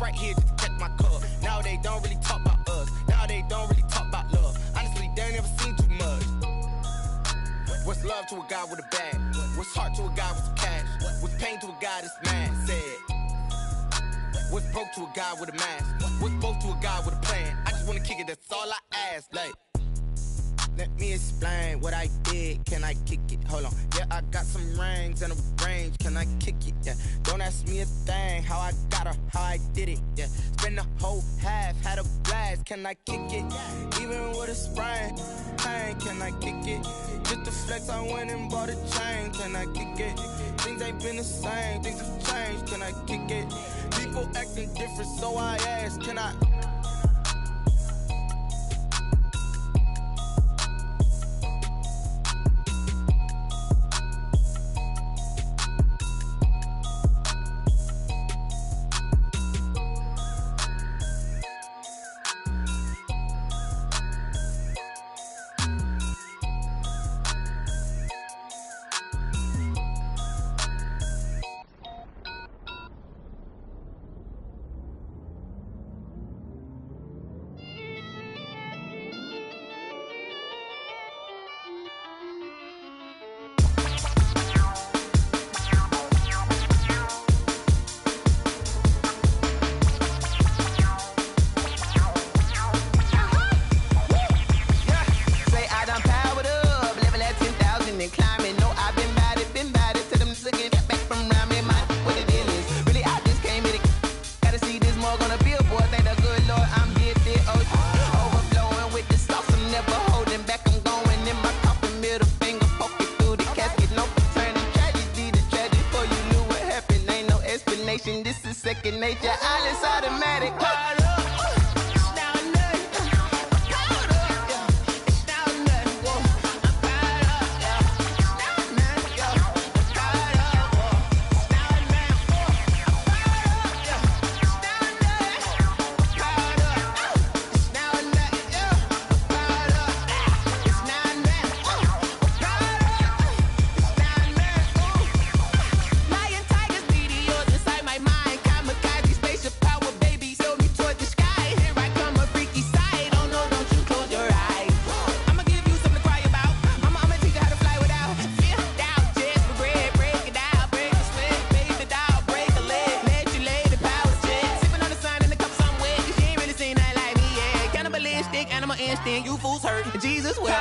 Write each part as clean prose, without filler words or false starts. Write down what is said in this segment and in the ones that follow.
right here just to catch my cup. Now they don't really talk about us. Now they don't really talk about love. Honestly, they ain't never seen too much. What's love to a guy with a bag? What's heart to a guy with some cash? What's pain to a guy that's mad? Said. What's broke to a guy with a mask? What's both to a guy with a plan? I just wanna kick it, that's all I ask. Like, let me explain what I did. Can I kick it? Hold on. Yeah, I got some rings and a range. Can I kick it? Yeah. Don't ask me a thing. How I got her, how I did it. Yeah. Spend the whole half, had a blast. Can I kick it? Even with a sprain, pain. Can I kick it? Just to flex, I went and bought a chain. Can I kick it? Things ain't been the same. Things have changed. Can I kick it? People acting different, so I ask. Can I? This is second nature, all is automatic. You fools hurt. Jesus will.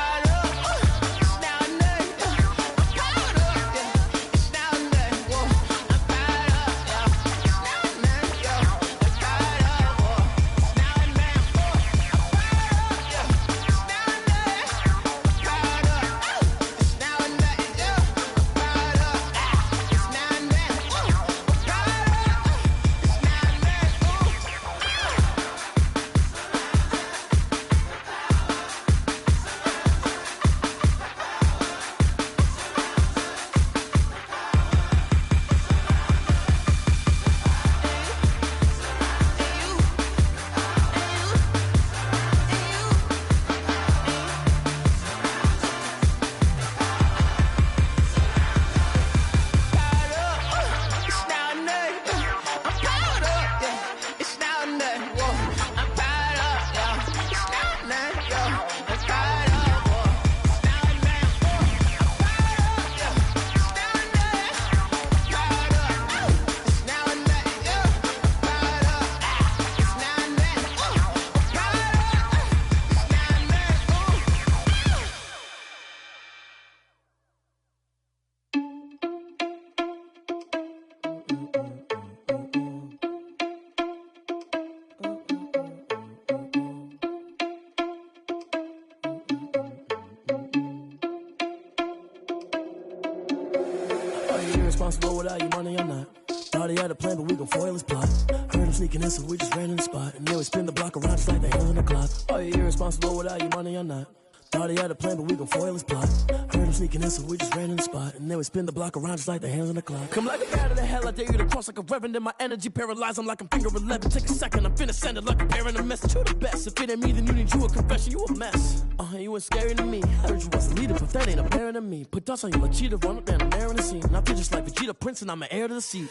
Irresponsible without your money or not. Thought he had a plan, but we gon' foil his plot. Heard him sneaking in, so we just ran in the spot. And then we spin the block around just like the hands on the clock. Are you irresponsible without your money or not? Thought he had a plan, but we gon' foil his plot. Heard him sneaking in, so we just ran in the spot. And then we spin the block around just like the hands on the clock. Come like a bat of the hell, I dare you to cross like a reverend. In my energy paralyzed, I'm like I'm finger 11. Take a second, I'm finna send it like a parent a message. You the best, if it ain't me, then you need you a confession. You a mess, you ain't scary to me. Heard you was a leader, but that ain't apparent to me. Put dust on you like cheetah, run up down the air in the scene. I feel just like Vegeta Prince and I'm an heir to the seat.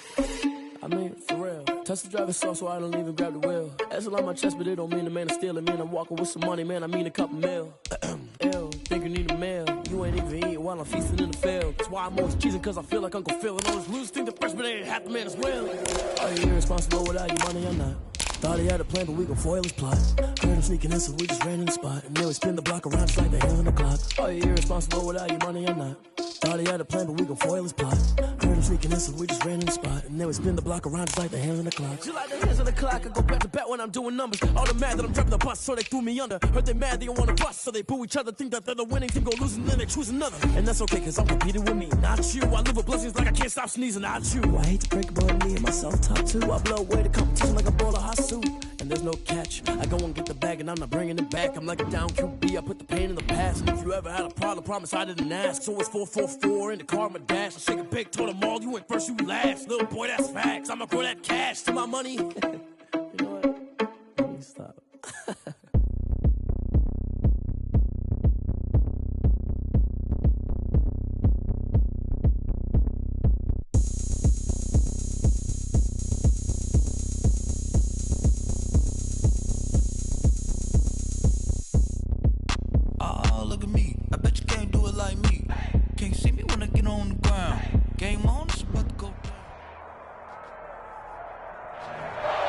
I mean, for real. Touch the driver's soft, so I don't even grab the wheel. That's on my chest, but it don't mean the man is stealing. Man, I'm walking with some money, man, I mean a couple mil. Ew, think you need a meal. You ain't even eating while I'm feasting in the field. That's why I'm always cheesing, cause I feel like Uncle Phil. And all those losers think the freshman ain't half the man as well. Are you irresponsible without your money or not? Thought he had a plan, but we gon' foil his plot. Heard him sneaking in, so we just ran in the spot. And then we spin the block around just like the hands on the clock. Are you irresponsible without your money or not? Thought he had a plan, but we gon' foil his plot. Heard him sneaking in, so we just ran in the spot. And then we spin the block around just like the hands on the clock. Just like the hands on the clock, I go back to back when I'm doing numbers. All the mad that I'm driving the bus, so they threw me under. Heard they mad, they don't wanna bust, so they boo each other. Think that they're the winning team, go losing, then they choose another. And that's okay, cause I'm competing with me, not you. I live with blessings like I can't stop sneezing, not you. I hate to break it, but me and myself top two. I blow away the competition like a bowl of hot soup. And there's no catch. I go and get the bag and I'm not bringing it back. I'm like a down QB, I put the pain in the past. And if you ever had a problem, promise I didn't ask. So it's 444 in the car, my dash. I shake a big, told them all, you went first, you last. Little boy, that's facts. I'ma grow that cash to my money. You know what? Let me stop.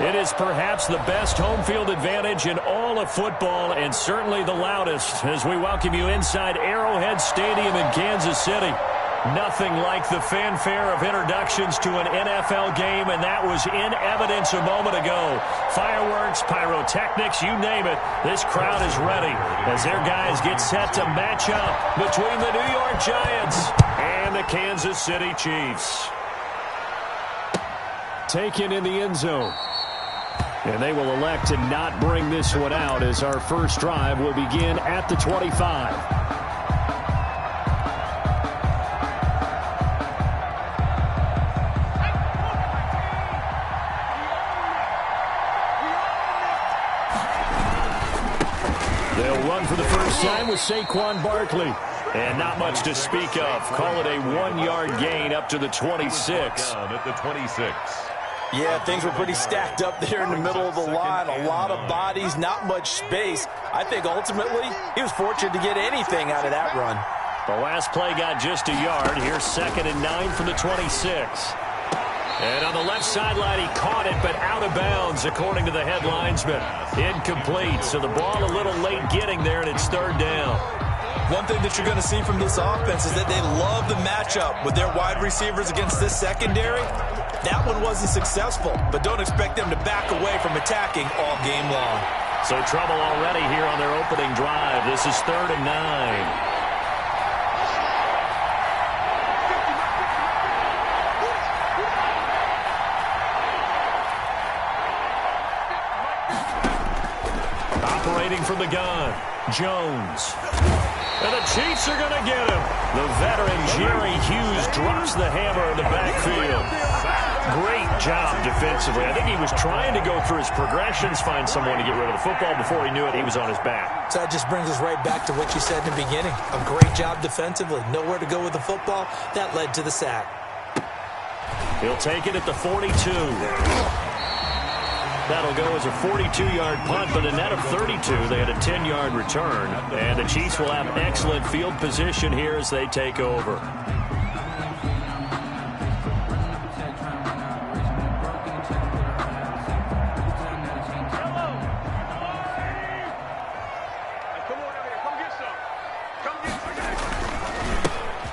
It is perhaps the best home field advantage in all of football, and certainly the loudest, as we welcome you inside Arrowhead Stadium in Kansas City. Nothing like the fanfare of introductions to an NFL game, and that was in evidence a moment ago. Fireworks, pyrotechnics, you name it. This crowd is ready as their guys get set to match up between the New York Giants and the Kansas City Chiefs. Taken in the end zone. And they will elect to not bring this one out as our first drive will begin at the 25. They'll run for the first time with Saquon Barkley. And not much to speak of. Call it a 1-yard gain up to the 26. At the 26. Yeah, things were pretty stacked up there in the middle of the line. A lot of bodies, not much space. I think ultimately he was fortunate to get anything out of that run. The last play got just a yard. Here's 2nd and 9 from the 26. And on the left sideline, he caught it, but out of bounds, according to the head linesman. Incomplete, so the ball a little late getting there, and it's 3rd down. One thing that you're going to see from this offense is that they love the matchup with their wide receivers against this secondary. That one wasn't successful, but don't expect them to back away from attacking all game long. So trouble already here on their opening drive. This is 3rd and 9. Operating from the gun, Jones. And the Chiefs are going to get him. The veteran Jerry Hughes drops the hammer in the backfield. Great job defensively. I think he was trying to go through his progressions, find someone to get rid of the football. Before he knew it, he was on his back. So that just brings us right back to what you said in the beginning. A great job defensively. Nowhere to go with the football. That led to the sack. He'll take it at the 42. That'll go as a 42-yard punt, but a net of 32. They had a 10-yard return. And the Chiefs will have excellent field position here as they take over.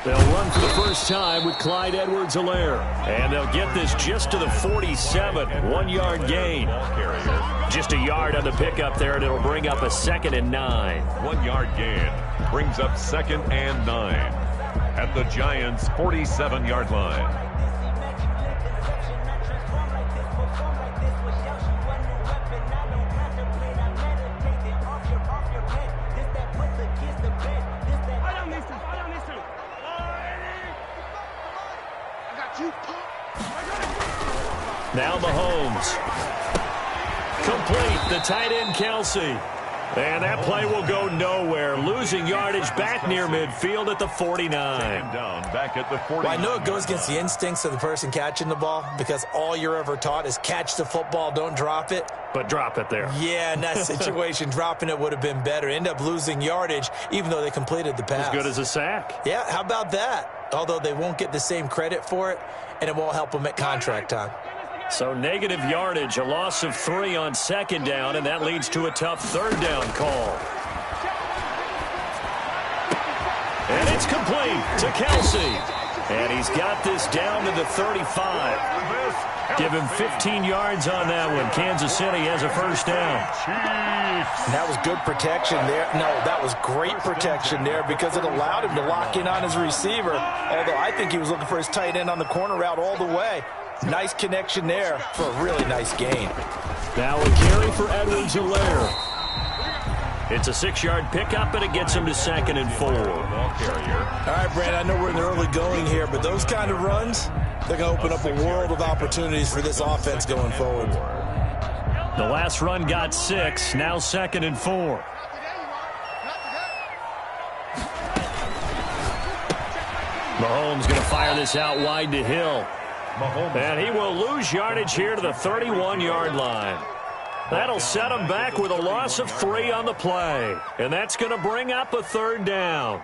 They'll run for the first time with Clyde Edwards-Helaire. And they'll get this just to the 47. 1-yard gain. Just a yard on the pickup there, and it'll bring up a 2nd and 9. 1-yard gain brings up 2nd and 9 at the Giants' 47-yard line. Now Mahomes. Complete, the tight end Kelsey. And that play will go nowhere. Losing yardage back near midfield at the 49. Down back at the 49. Well, I know it goes against the instincts of the person catching the ball because all you're ever taught is catch the football, don't drop it. But drop it there. Yeah, in that situation, dropping it would have been better. End up losing yardage even though they completed the pass. As good as a sack. Yeah, how about that? Although they won't get the same credit for it, and it won't help them at contract time. So negative yardage, a loss of 3 on second down, and that leads to a tough third down call. And it's complete to Kelsey. And he's got this down to the 35. Give him 15 yards on that one. Kansas City has a first down. That was good protection there. No, that was great protection there because it allowed him to lock in on his receiver, although I think he was looking for his tight end on the corner route all the way. Nice connection there for a really nice gain. Now a carry for Edwards-Helaire. It's a 6-yard pickup, and it gets him to 2nd and 4. Ball carrier. All right, Brand, I know we're in the early going here, but those kind of runs, they're going to open up a world of opportunities for this offense going forward. The last run got 6, now 2nd and 4. Mahomes going to fire this out wide to Hill. And he will lose yardage here to the 31-yard line. That'll set him back with a loss of 3 on the play. And that's going to bring up a third down.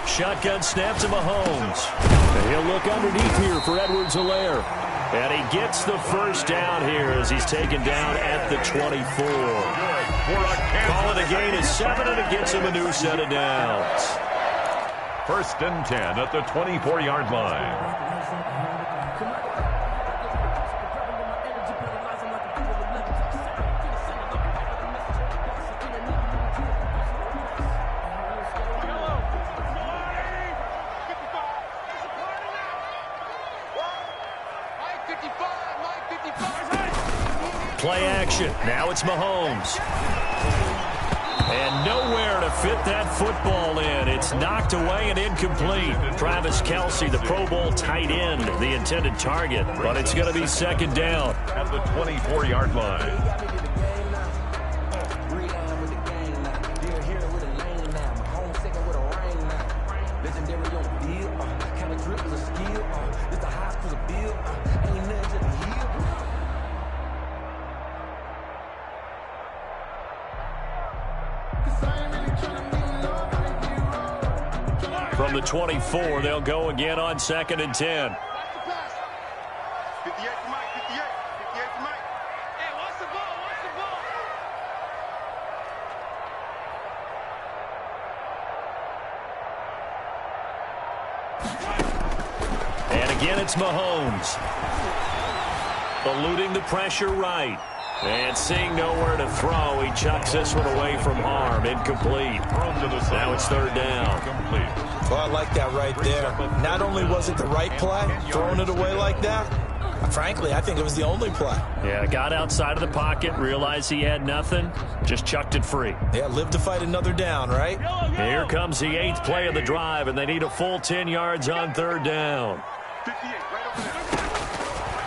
Shotgun snap to Mahomes. And he'll look underneath here for Edwards-Helaire. And he gets the first down here as he's taken down at the 24. Call it a gain of 7, and it gets him a new set of downs. 1st and 10 at the 24-yard line. Play action. Now it's Mahomes. And nowhere to fit that football in. It's knocked away and incomplete. Travis Kelsey, the Pro Bowl tight end, the intended target. But it's going to be 2nd down. At the 24-yard line. From the 24, they'll go again on 2nd and 10. And again, it's Mahomes. Eluding the pressure right. And seeing nowhere to throw, he chucks this one away from harm. Incomplete. Now it's 3rd down. Well, I like that right there. Not only was it the right play, throwing it away like that, frankly, I think it was the only play. Yeah, got outside of the pocket, realized he had nothing, just chucked it free. Yeah, live to fight another down, right? Here comes the 8th play of the drive, and they need a full 10 yards on 3rd down.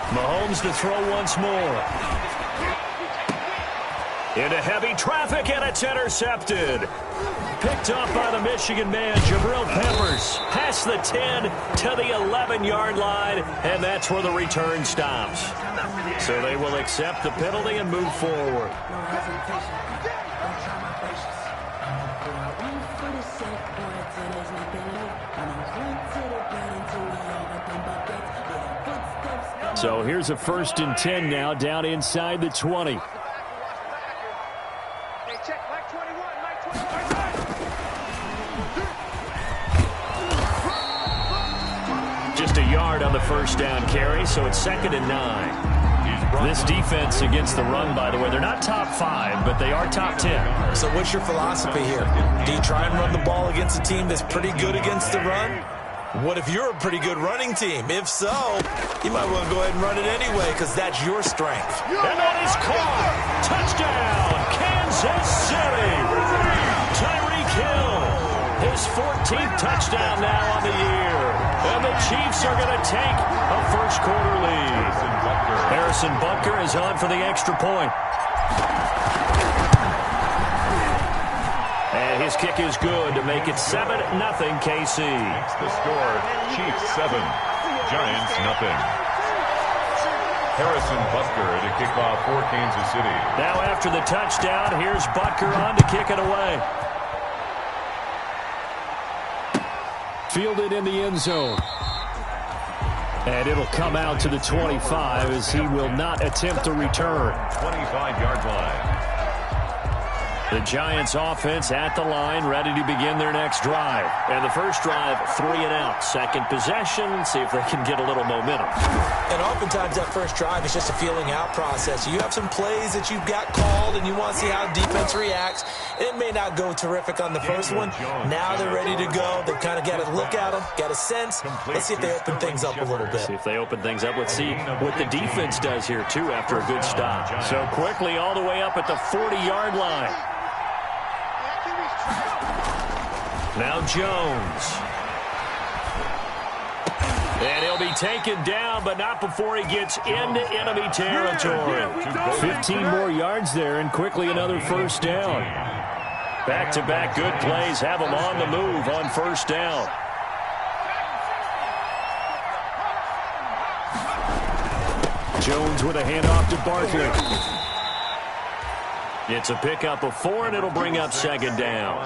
Mahomes to throw once more. Into heavy traffic, and it's intercepted. Picked up by the Michigan man, Jabril Peppers. Past the 10 to the 11-yard line, and that's where the return stops. So they will accept the penalty and move forward. So here's a 1st and 10 now, down inside the 20. Just a yard on the first down carry, so it's 2nd and 9. This defense against the run, by the way, they're not top 5, but they are top 10. So what's your philosophy here? Do you try and run the ball against a team that's pretty good against the run? What if you're a pretty good running team? If so, you might want to go ahead and run it anyway because that's your strength. And that is caught. Touchdown, Kansas City. 14th touchdown now on the year. And the Chiefs are going to take a first-quarter lead. Harrison Butker is on for the extra point. And his kick is good to make it 7-0 KC. Makes the score Chiefs 7, Giants nothing. Harrison Butker to kick off for Kansas City. Now after the touchdown, here's Butker on to kick it away. Fielded in the end zone. And it'll come out to the 25 as he will not attempt to return. 25-yard line. The Giants offense at the line, ready to begin their next drive. And the first drive, 3 and out. Second possession, see if they can get a little momentum. And oftentimes that first drive is just a feeling out process. You have some plays that you've got called and you want to see how defense reacts. It may not go terrific on the first one. Now they're ready to go. They've kind of got to look at them, got a sense. Let's see if they open things up a little bit. See if they open things up. Let's see what the defense does here, too, after a good stop. So quickly all the way up at the 40-yard line. Now Jones. And he'll be taken down, but not before he gets into enemy territory. 15 more yards there, and quickly another first down. Back-to-back good plays have him on the move on first down. Jones with a handoff to Barkley. It's a pickup of 4, and it'll bring up second down.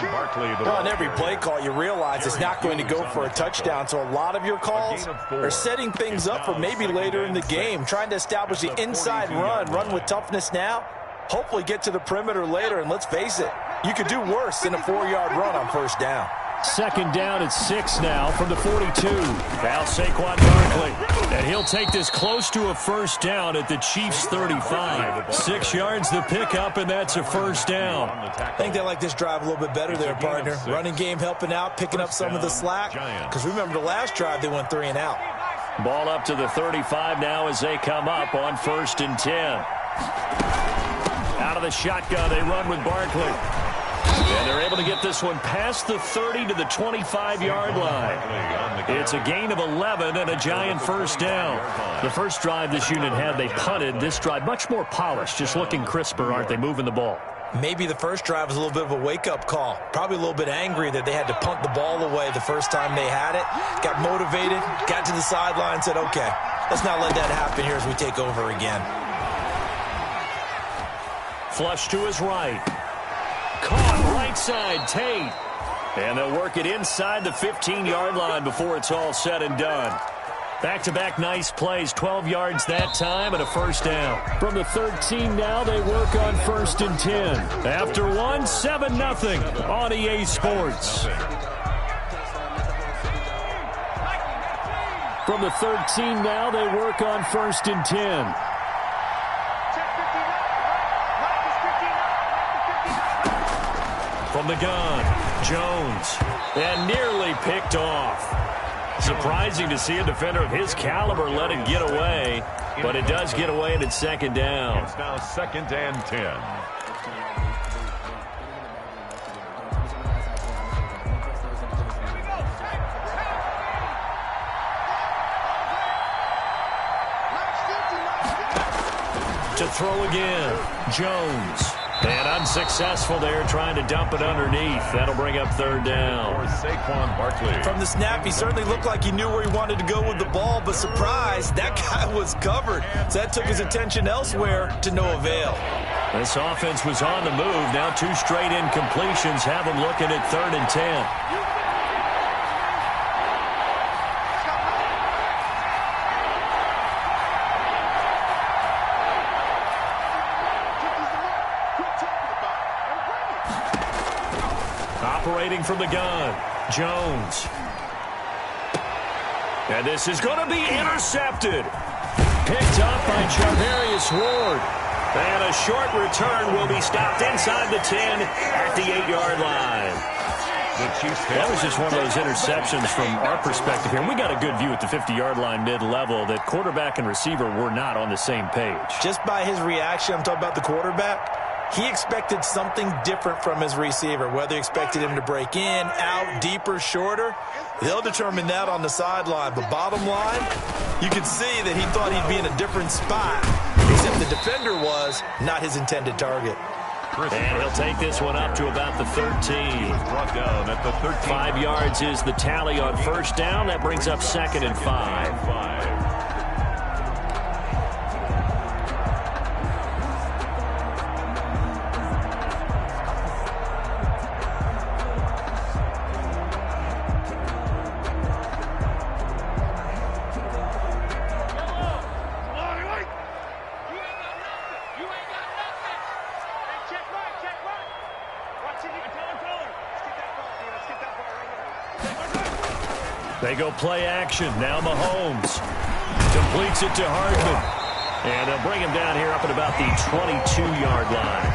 On every play call, you realize it's not going to go for a touchdown, so a lot of your calls are setting things up for maybe later in the game, trying to establish the inside run with toughness now, hopefully get to the perimeter later, and let's face it, you could do worse than a 4-yard run on first down. Second down at 6 now from the 42. Now Saquon Barkley. And he'll take this close to a first down at the Chiefs' 35. 6 yards the pickup, and that's a first down. I think they like this drive a little bit better there, partner. Running game helping out, picking up some of the slack. Because remember the last drive, they went 3 and out. Ball up to the 35 now as they come up on 1st and 10. Out of the shotgun, they run with Barkley. And they're able to get this one past the 30 to the 25-yard line. It's a gain of 11 and a Giant first down. The first drive this unit had, they punted. This drive, much more polished, just looking crisper, aren't they, moving the ball? Maybe the first drive was a little bit of a wake-up call. Probably a little bit angry that they had to punt the ball away the first time they had it. Got motivated, got to the sideline, said, okay, let's not let that happen here as we take over again. Flush to his right. Caught right side, Tate. And they'll work it inside the 15-yard line before it's all said and done. Back-to-back nice plays, 12 yards that time and a first down. From the 13 now, they work on 1st and 10. After one, 7-0 on EA Sports. From the 13 now, they work on 1st and 10. From the gun, Jones, and nearly picked off. Surprising to see a defender of his caliber let it get away, but it does get away and it's second down. It's now 2nd and 10. To throw again, Jones. And unsuccessful there, trying to dump it underneath. That'll bring up 3rd down. For Saquon Barkley. From the snap, he certainly looked like he knew where he wanted to go with the ball, but surprise, that guy was covered. So that took his attention elsewhere to no avail. This offense was on the move. Now 2 straight incompletions have them looking at 3rd and 10. Operating from the gun, Jones. And this is going to be intercepted. Picked up by Charvarius Ward. And a short return will be stopped inside the 10 at the 8-yard line. That was just one of those interceptions from our perspective here. And we got a good view at the 50-yard line mid-level that quarterback and receiver were not on the same page. Just by his reaction, I'm talking about the quarterback, He expected something different from his receiver, whether he expected him to break in, out, deeper, shorter. They'll determine that on the sideline. But bottom line, you can see that he thought he'd be in a different spot, except the defender was not his intended target. And he'll take this one up to about the 13. Brought down at the 13. 5 yards is the tally on first down. That brings up 2nd and 5. They go play action. Now Mahomes completes it to Hardman. And they'll bring him down here up at about the 22-yard line.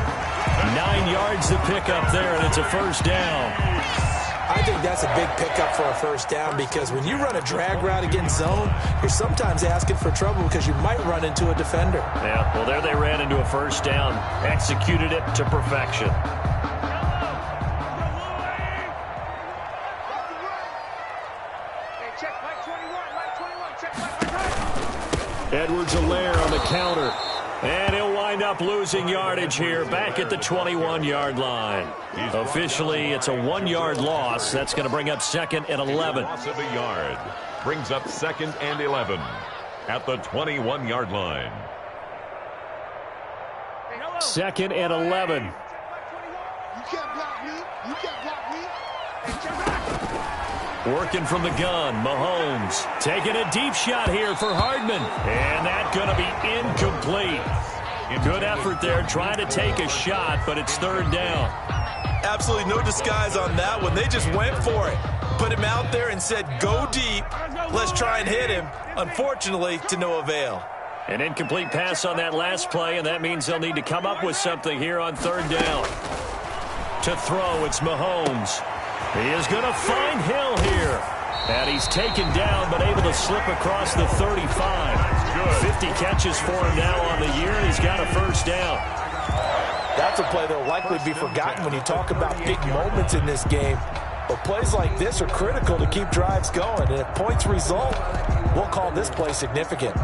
9 yards to pick up there, and it's a first down. I think that's a big pickup for a first down because when you run a drag route against zone, you're sometimes asking for trouble because you might run into a defender. Yeah, well, there they ran into a first down. Executed it to perfection. Edwards-Helaire on the counter. And he'll wind up losing yardage here back at the 21-yard line. Officially, it's a 1-yard loss. That's going to bring up 2nd and 11. Loss of a yard brings up 2nd and 11 at the 21-yard line. 2nd and 11. You can't block me. You can't block me. Working from the gun, Mahomes taking a deep shot here for Hardman. And that's going to be incomplete. Good effort there trying to take a shot, but it's 3rd down. Absolutely no disguise on that one. They just went for it. Put him out there and said, go deep. Let's try and hit him. Unfortunately, to no avail. An incomplete pass on that last play, and that means they'll need to come up with something here on 3rd down. To throw, it's Mahomes. He is going to find Hill here. And he's taken down, but able to slip across the 35. 50 catches for him now on the year, and he's got a first down. That's a play that will likely be forgotten when you talk about big moments in this game. But plays like this are critical to keep drives going. And if points result, we'll call this play significant.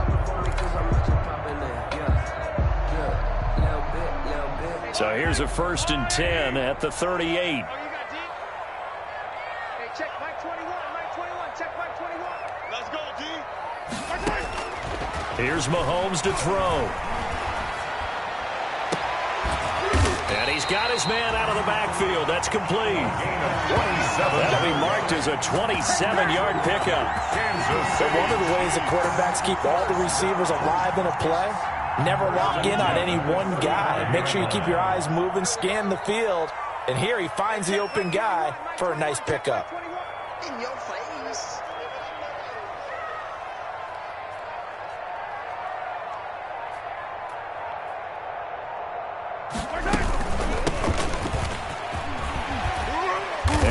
So here's a 1st and 10 at the 38. Check Mike 21, Mike 21, check Mike 21. Let's go, D. Here's Mahomes to throw. And he's got his man out of the backfield. That's complete. That'll be marked as a 27-yard pickup. So one of the ways the quarterbacks keep all the receivers alive in a play, never lock in on any one guy. Make sure you keep your eyes moving, scan the field. And here he finds the open guy for a nice pickup. In your face.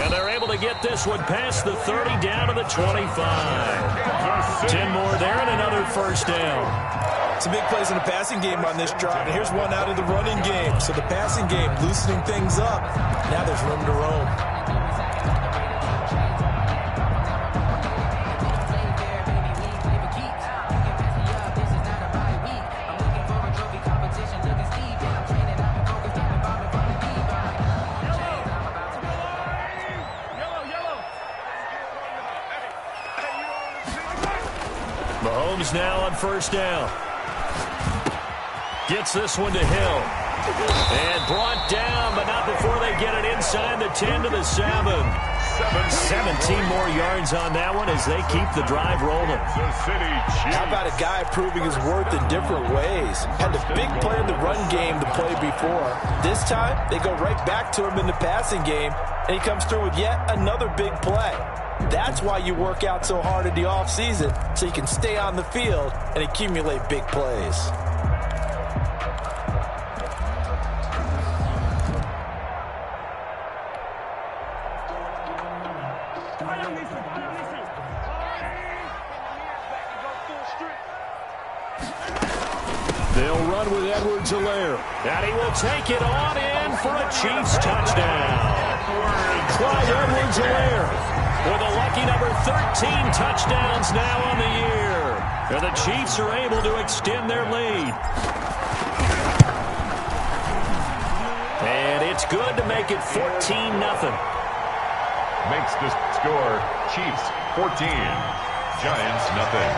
And they're able to get this one past the 30 down to the 25. 10 more there and another first down. Some big plays in the passing game on this drive. And here's one out of the running game. So the passing game loosening things up. Now there's room to roam. Mahomes now on first down. Gets this one to Hill. And brought down, but not before they get it inside the 10 to the 7. 17 more yards on that one as they keep the drive rolling. How about a guy proving his worth in different ways? Had a big play in the run game to play before. This time, they go right back to him in the passing game, and he comes through with yet another big play. That's why you work out so hard in the offseason, so you can stay on the field and accumulate big plays. They'll run with Edwards-Helaire. And he will take it on in for a Chiefs touchdown. Clyde Edwards-Helaire with a lucky number 13 touchdowns now on the year. And the Chiefs are able to extend their lead. And it's good to make it 14-0. Makes the score Chiefs 14, Giants nothing.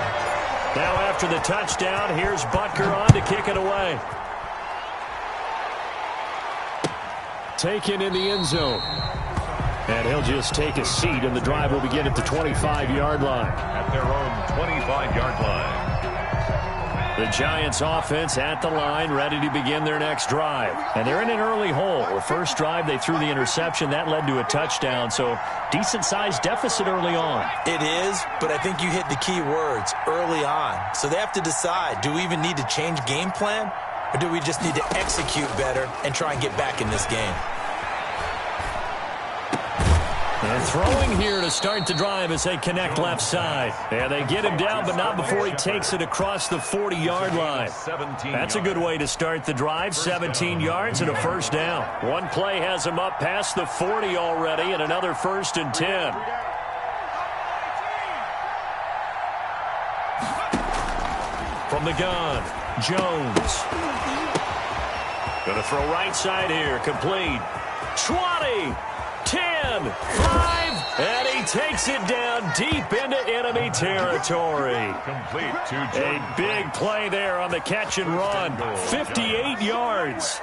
Now after the touchdown, here's Butker on to kick it away. Taken in the end zone. And he'll just take a seat, and the drive will begin at the 25-yard line. At their own 25-yard line. The Giants offense at the line, ready to begin their next drive. And they're in an early hole. The first drive, they threw the interception. That led to a touchdown, so decent-sized deficit early on. It is, but I think you hit the key words, early on. So they have to decide, do we even need to change game plan, or do we just need to execute better and try and get back in this game? And throwing here to start the drive as they connect left side. And they get him down, but not before he takes it across the 40-yard line. That's a good way to start the drive. 17 yards and a first down. One play has him up past the 40 already, and another 1st and 10. From the gun, Jones. Going to throw right side here, complete. 20. 10, 5, and he takes it down deep into enemy territory. Complete to A big play there on the catch and run. 58 yards.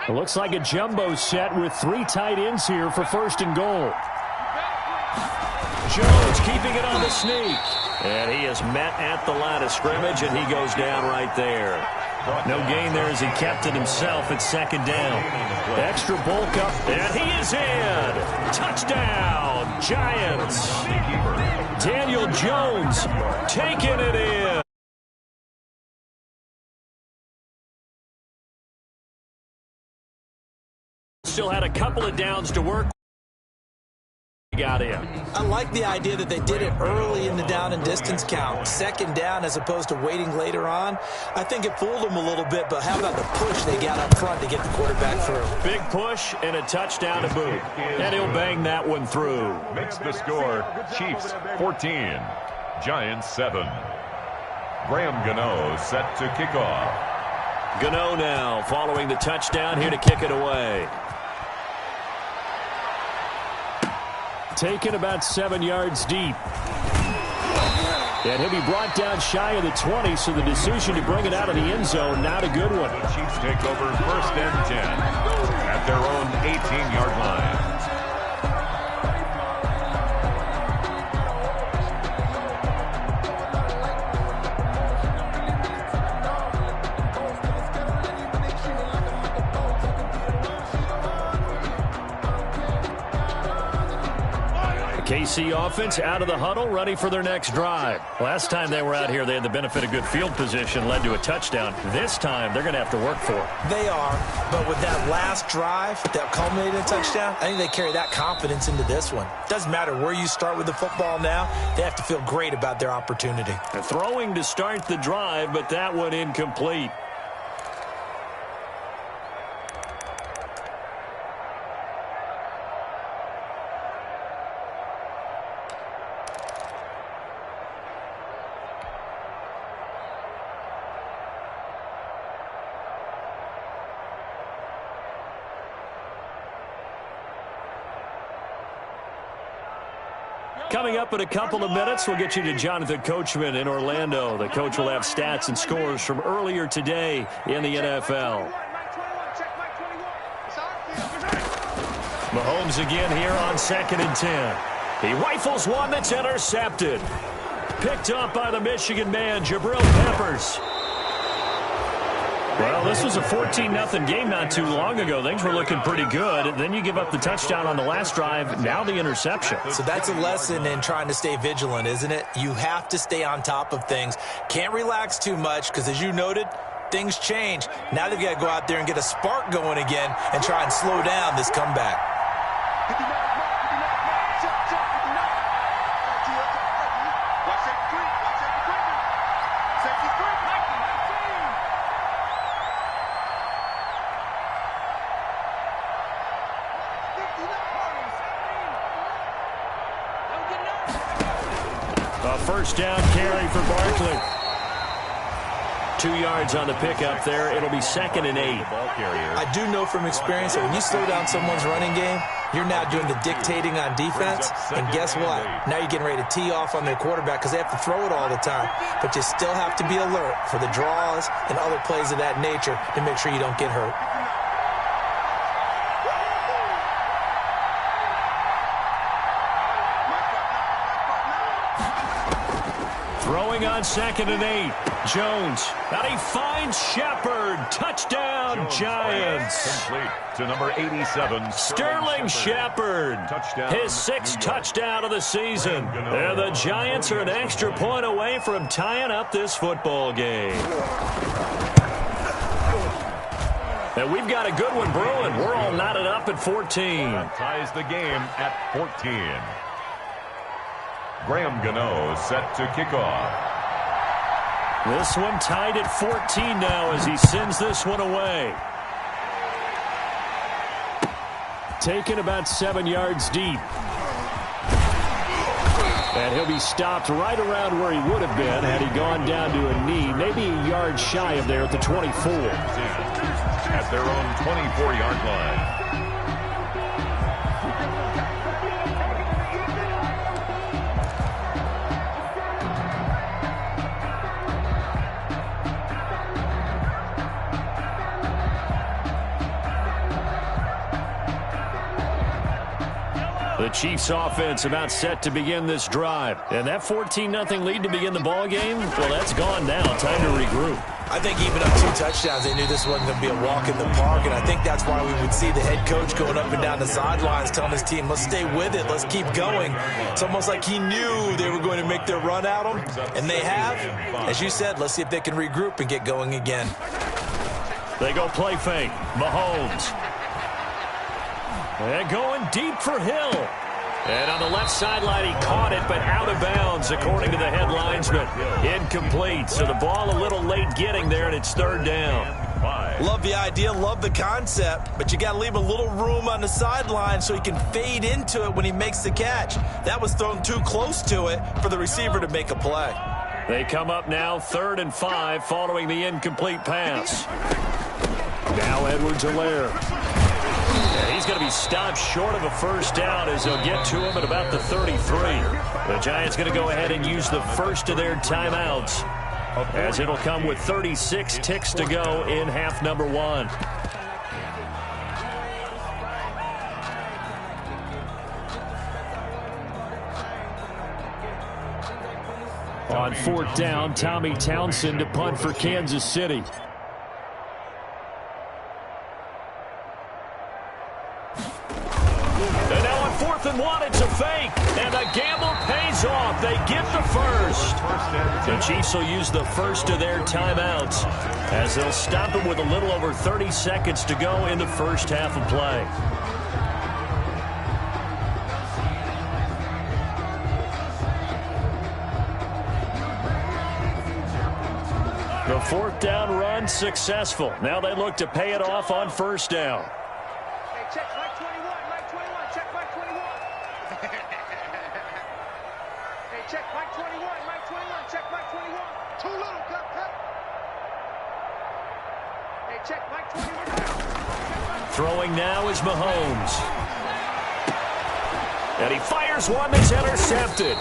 It looks like a jumbo set with 3 tight ends here for 1st and goal. Jones keeping it on the sneak. And he is met at the line of scrimmage, and he goes down right there. No gain there as he kept it himself at 2nd down. Extra bulk up, and he is in. Touchdown, Giants. Daniel Jones taking it in. Still had a couple of downs to work. Got in. I like the idea that they did it early in the down and distance count. 2nd down as opposed to waiting later on. I think it fooled them a little bit, but how about the push they got up front to get the quarterback through? Big push and a touchdown to boot. And he'll bang that one through. Makes the score Chiefs 14, Giants 7. Graham Gano set to kick off. Gano now following the touchdown here to kick it away. Taken about 7 yards deep. And he'll be brought down shy of the 20, so the decision to bring it out of the end zone, not a good one. The Chiefs take over 1st and 10 at their own 18-yard line. KC offense out of the huddle, ready for their next drive. Last time they were out here, they had the benefit of good field position, led to a touchdown. This time, they're going to have to work for it. They are, but with that last drive that culminated in a touchdown, I think they carry that confidence into this one. Doesn't matter where you start with the football now, they have to feel great about their opportunity. They're throwing to start the drive, but that one incomplete. Coming up in a couple of minutes, we'll get you to Jonathan Coachman in Orlando. The coach will have stats and scores from earlier today in the NFL. Mahomes again here on 2nd and 10. He rifles one that's intercepted. Picked up by the Michigan man, Jabril Peppers. Well, this was a 14-0 game not too long ago. Things were looking pretty good. Then you give up the touchdown on the last drive. Now the interception. So that's a lesson in trying to stay vigilant, isn't it? You have to stay on top of things. Can't relax too much because, as you noted, things change. Now they've got to go out there and get a spark going again and try and slow down this comeback. A first down carry for Barkley. 2 yards on the pickup there. It'll be 2nd and 8. I do know from experience that when you slow down someone's running game, you're now doing the dictating on defense. And guess what? Now you're getting ready to tee off on their quarterback because they have to throw it all the time. But you still have to be alert for the draws and other plays of that nature to make sure you don't get hurt. Throwing on 2nd and 8. Jones. And he finds Shepard. Touchdown, Giants. Complete to number 87. Sterling Shepard. His 6th touchdown of the season. And the Giants are an extra point away from tying up this football game. And we've got a good one brewing. We're all knotted up at 14. Ties the game at 14. Graham Gano set to kick off. This one tied at 14 now as he sends this one away. Taken about 7 yards deep. And he'll be stopped right around where he would have been had he gone down to a knee, maybe a yard shy of there at the 24. At their own 24-yard line. The Chiefs offense about set to begin this drive. And that 14-0 lead to begin the ball game, well, that's gone now. Time to regroup. I think even up 2 touchdowns, they knew this wasn't going to be a walk in the park, and I think that's why we would see the head coach going up and down the sidelines telling his team, let's stay with it, let's keep going. It's almost like he knew they were going to make their run at him, and they have. As you said, let's see if they can regroup and get going again. They go play fake. Mahomes. And going deep for Hill. And on the left sideline, he caught it, but out of bounds, according to the head linesman. Incomplete, so the ball a little late getting there, and it's 3rd down. Love the idea, love the concept, but you got to leave a little room on the sideline so he can fade into it when he makes the catch. That was thrown too close to it for the receiver to make a play. They come up now 3rd and 5 following the incomplete pass. Now Edwards-Helaire. He's going to be stopped short of a first down as they'll get to him at about the 33. The Giants going to go ahead and use the first of their timeouts as it'll come with 36 ticks to go in half number 1. On 4th down, Tommy Townsend to punt for Kansas City. And now on 4th and 1, it's a fake. And the gamble pays off. They get the first. The Chiefs will use the first of their timeouts as they'll stop him with a little over 30 seconds to go in the first half of play. The 4th down run successful. Now they look to pay it off on 1st down. Hey, check Mike 21, Mike 21, check Mike 21. Hey, check Mike 21, Mike 21, check Mike 21. Too little, cut. Hey, check Mike 21. Throwing now is Mahomes. And he fires one that's intercepted.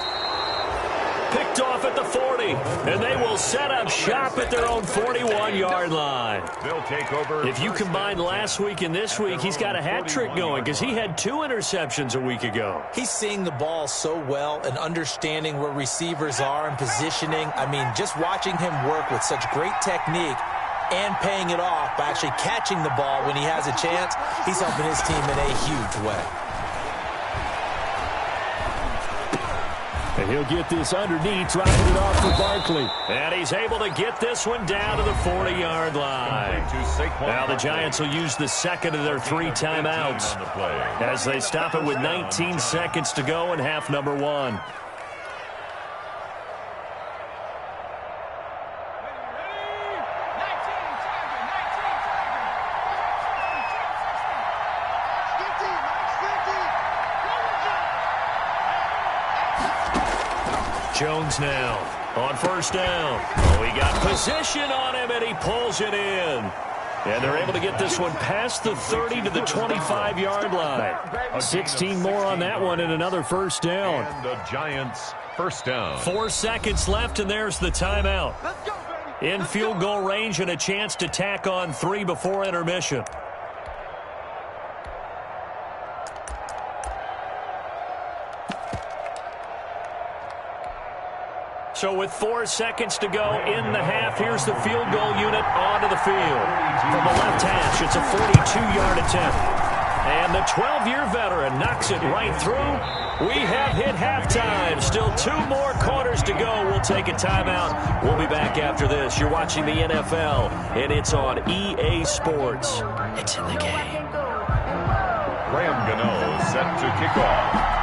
Picked off at the 40, and they will set up shop at their own 41-yard line. They'll take over. If you combine last week and this week, he's got a hat trick going because he had 2 interceptions a week ago. He's seeing the ball so well and understanding where receivers are and positioning. I mean, just watching him work with such great technique and paying it off by actually catching the ball when he has a chance, he's helping his team in a huge way. And he'll get this underneath, dropping it off for Barkley. And he's able to get this one down to the 40-yard line. Now the Giants will use the second of their 3 timeouts as they stop it with 19 seconds to go in half number 1. Jones now on first down. Oh, he got position on him, and he pulls it in. And they're able to get this one past the 30 to the 25-yard line. 16 more on that one and another first down. And the Giants first down. 4 seconds left, and there's the timeout. In field goal range and a chance to tack on 3 before intermission. So with 4 seconds to go in the half, here's the field goal unit onto the field. From the left hash, it's a 42-yard attempt. And the 12-year veteran knocks it right through. We have hit halftime. Still 2 more quarters to go. We'll take a timeout. We'll be back after this. You're watching the NFL, and it's on EA Sports. It's in the game. Graham Gano set to kick off.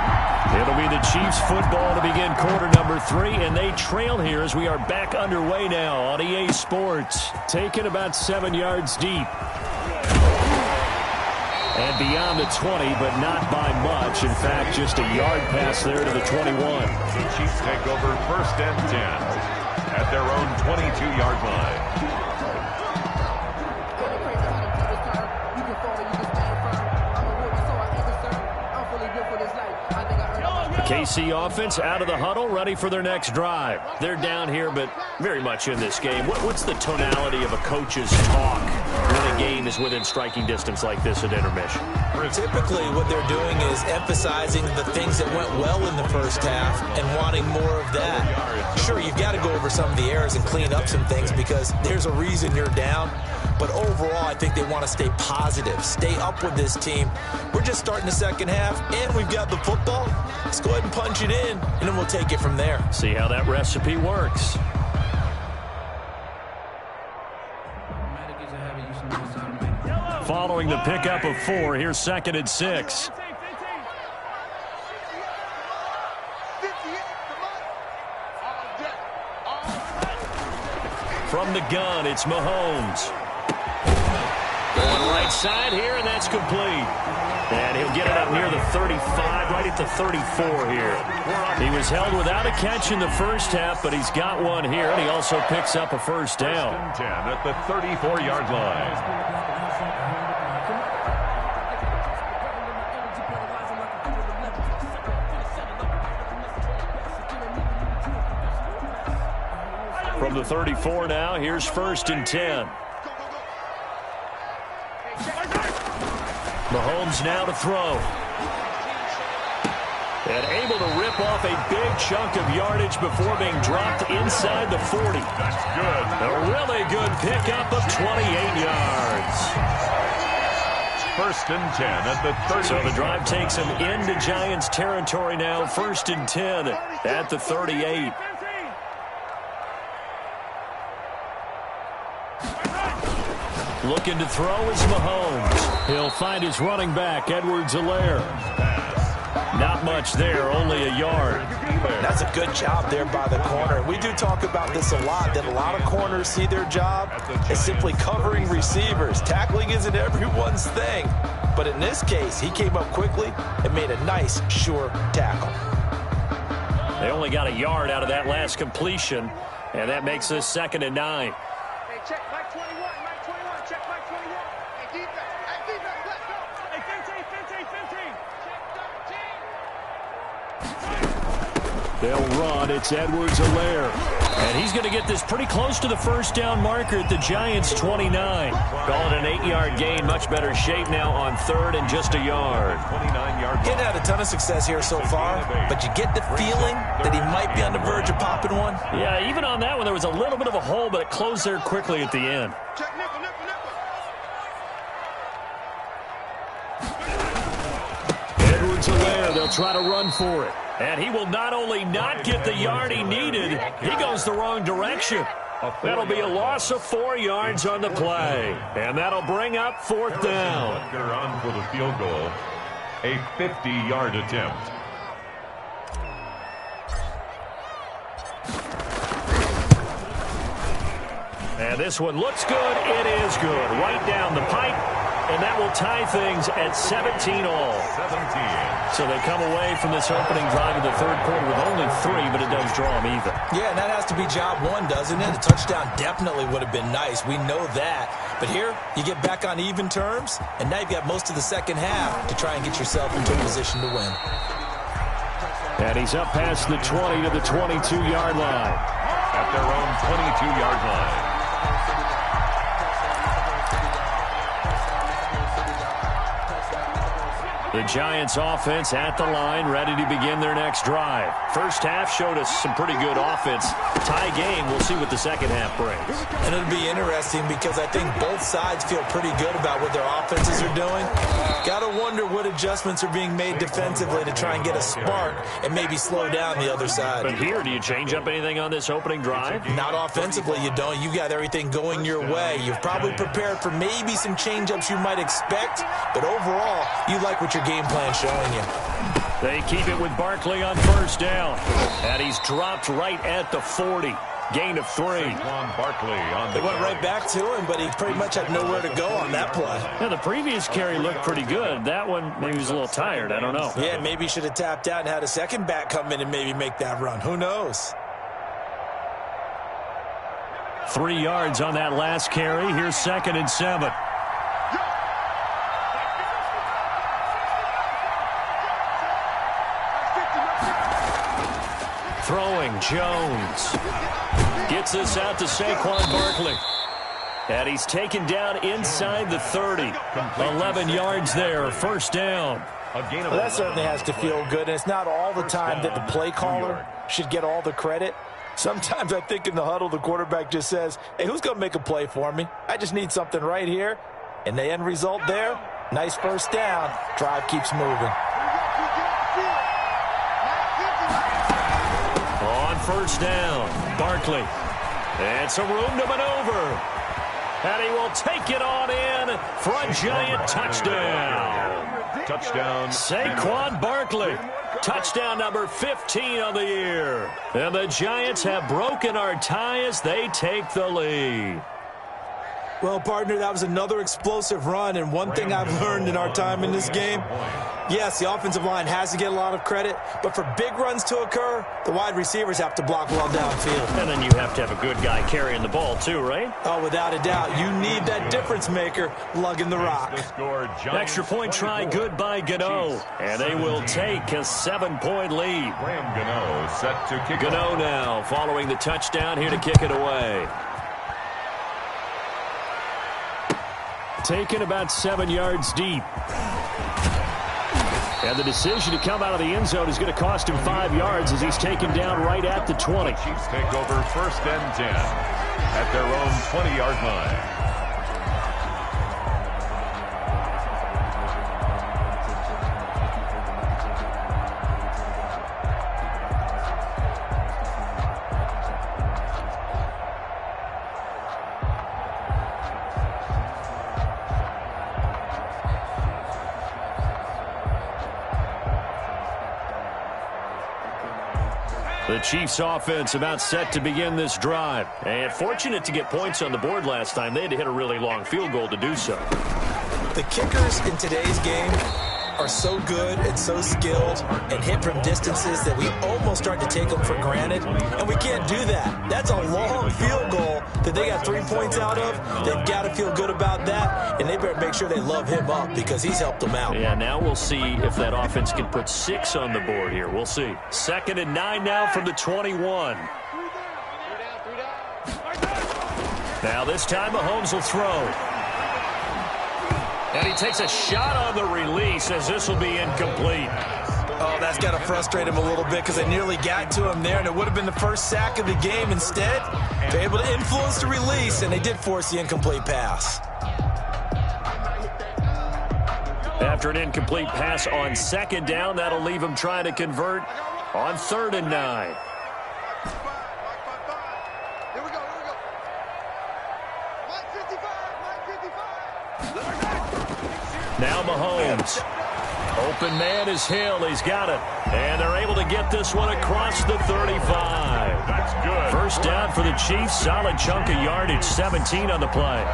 It'll be the Chiefs football to begin quarter number 3, and they trail here as we are back underway now on EA Sports. Taken about 7 yards deep. And beyond the 20, but not by much. In fact, just a yard pass there to the 21. The Chiefs take over first and 10 at their own 22-yard line. KC offense out of the huddle, ready for their next drive. They're down here, but very much in this game. What's the tonality of a coach's talk when a game is within striking distance like this at intermission? Typically, what they're doing is emphasizing the things that went well in the first half and wanting more of that. Sure, you've got to go over some of the errors and clean up some things because there's a reason you're down. But overall, I think they want to stay positive, stay up with this team. We're just starting the second half, and we've got the football. Let's go ahead and punch it in, and then we'll take it from there. See how that recipe works. Following the pickup of 4, here's 2nd and 6. From the gun, it's Mahomes. Going right side here, and that's complete. And he'll get it up near the 35, right at the 34 here. He was held without a catch in the first half, but he's got one here, and he also picks up a first down. 10 at the 34-yard line. From the 34 now, here's 1st and 10. Mahomes now to throw. And able to rip off a big chunk of yardage before being dropped inside the 40. That's good. A really good pickup of 28 yards. 1st and 10 at the 30. So the drive takes him into Giants territory now. 1st and 10 at the 38. Looking to throw is Mahomes. He'll find his running back, Edwards-Helaire. Not much there, only a yard. That's a good job there by the corner. We do talk about this a lot, that a lot of corners see their job as simply covering receivers. Tackling isn't everyone's thing. But in this case, he came up quickly and made a nice, sure tackle. They only got a yard out of that last completion, and that makes this 2nd and 9. Hey, check Mike 21, Mike 21, check Mike 21. Hey, defense, let's go. Hey, 15, 15, 15. They'll run. It's Edwards-Helaire. And he's going to get this pretty close to the first down marker at the Giants' 29. Call it an 8-yard gain. Much better shape now on 3rd and just a yard. 29-yard. He had a ton of success here so far, but you get the feeling that he might be on the verge of popping one. Yeah, even on that one, there was a little bit of a hole, but it closed there quickly at the end. Check nickel, nickel, nickel. Edwards-Helaire, they'll try to run for it. And he will not only not get the yard he needed, he goes the wrong direction. That'll be a loss of 4 yards on the play. And that'll bring up 4th down. On for the field goal. A 50-yard attempt. And this one looks good. It is good. Right down the pipe. And that will tie things at 17 all. 17. So they come away from this opening drive in the third quarter with only 3, but it does draw them even. Yeah, and that has to be job one, doesn't it? A touchdown definitely would have been nice. We know that. But here, you get back on even terms, and now you've got most of the second half to try and get yourself into a position to win. And he's up past the 20 to the 22-yard line. At their own 22-yard line. The Giants offense at the line, ready to begin their next drive. First half showed us some pretty good offense. Tie game, we'll see what the second half brings. And it'll be interesting because I think both sides feel pretty good about what their offenses are doing. Got to wonder what adjustments are being made defensively to try and get a spark and maybe slow down the other side. But here, do you change up anything on this opening drive? Not offensively, you don't. You got everything going your way. You've probably prepared for maybe some change-ups you might expect, but overall, you like what your game plan showing you. They keep it with Barkley on first down. And he's dropped right at the 40. Gain of 3. Barkley on the They went right back to him, but he pretty much had nowhere to go on that play. Yeah, the previous carry looked pretty good. That one, maybe he was a little tired. I don't know. Yeah, maybe he should have tapped out and had a second back come in and maybe make that run. Who knows? 3 yards on that last carry. Here's 2nd and 7. Throwing, Jones. Gets this out to Saquon Barkley. And he's taken down inside the 30. 11 yards there, first down. Well, that certainly has to feel good, and it's not all the time that the play caller should get all the credit. Sometimes I think in the huddle, the quarterback just says, hey, who's going to make a play for me? I just need something right here. And the end result there, nice first down. Drive keeps moving. On first down, Barkley. And some room to maneuver. And he will take it on in for a Giant touchdown. Touchdown. Saquon Barkley. Touchdown number 15 on the year. And the Giants have broken our tie as they take the lead. Well, partner, that was another explosive run, and one thing I've learned in our time in this game, yes, the offensive line has to get a lot of credit, but for big runs to occur, the wide receivers have to block well downfield. And then you have to have a good guy carrying the ball too, right? Oh, without a doubt. You need that difference maker lugging the rock. Extra point try good by Gano, and they will take a 7-point lead. Graham Gano set to kick. Gano now following the touchdown here to kick it away. Taken about 7 yards deep. And the decision to come out of the end zone is going to cost him 5 yards as he's taken down right at the 20. Chiefs take over 1st and 10 at their own 20-yard line. The Chiefs offense about set to begin this drive. And fortunate to get points on the board last time. They had to hit a really long field goal to do so. The kickers in today's game are so good and so skilled and hit from distances that we almost start to take them for granted. And we can't do that. That's a long field goal that they got 3 points out of. They've got to feel good about that. And they better make sure they love him up because he's helped them out. Yeah, now we'll see if that offense can put 6 on the board here. We'll see. 2nd and 9 now from the 21. Now this time Mahomes will throw. And he takes a shot on the release as this will be incomplete. Oh, that's got to frustrate him a little bit because they nearly got to him there, and it would have been the first sack of the game. Instead, they're able to influence the release, and they did force the incomplete pass. After an incomplete pass on 2nd down, that'll leave him trying to convert on 3rd and 9. Now Mahomes. Open man is Hill. He's got it. And they're able to get this one across the 35. That's good. First down for the Chiefs. Solid chunk of yardage. 17 on the play.